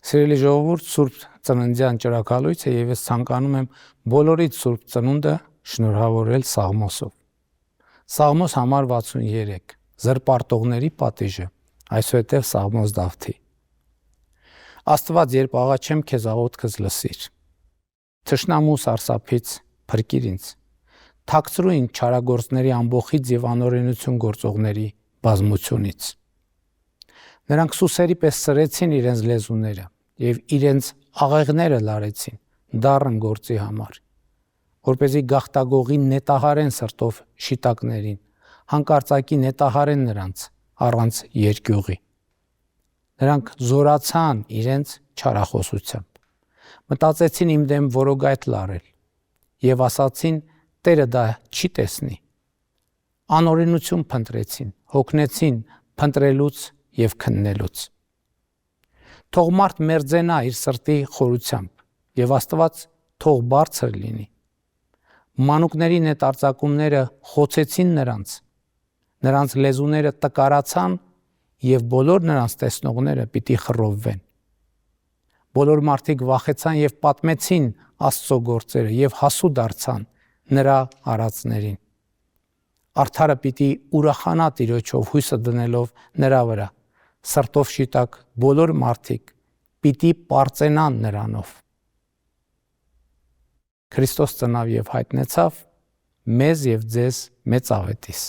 Սիրելի ժողովուրդ, Սուրբ Ծննդյան ճրագալույցը եւ ես ցանկանում եմ բոլորիդ Սուրբ Ծնունդը շնորհավորել Սաղմոսով։ Սաղմոս համար 63 զրպարտողների պատիժը, այսուհետև Սաղմոս Դավթի։ Աստված, երբ աղաչեմ քեզ, աղոթքս լսիր։ Թշնամու սարսափից փրկիր ինձ։ Թաքցրու ինձ չարագործների ամբոխից եւ անօրենություն գործողների բազմությունից։ Նրանք սուսերի պես սրեցին իրենց լեզուները եւ իրենց աղեղները լարեցին դառն գործի համար, որպեսզի գաղտագողի նետահարեն սրտով շիտակներին, հանկարծակի նետահարեն նրանց առանց երկյուղի։ Նրանք զորացան իրենց չարախոսությամբ, մտածեցին իմ դեմ որոգայթ լարել եւ ասացին, Տերը դա չի տեսնի։ Անօրենություն փնտրեցին, հոգնեցին փնտրելուց եւ քննելուց։ Թող մարդ մերձենա իր սրտի խորությամբ եւ Աստված թող բարձր լինի։ Մանուկների նետարձակումները խոցեցին նրանց լեզուները տկարացան եւ բոլոր նրանց տեսնողները պիտի խռովվեն։ Բոլոր մարդիկ վախեցան եւ պատմեցին Աստծո գործերը եւ հասու դարձան նրա արածներին։ Արդարը պիտի ուրախանա Տիրոջով հույսը դնելով նրա վրա, սրտով շիտակ բոլոր մարդիկ պիտի պարծենան նրանով։ Քրիստոս ծնավ եւ հայտնեցավ մեզ եւ ձեզ մեծ աղետիս։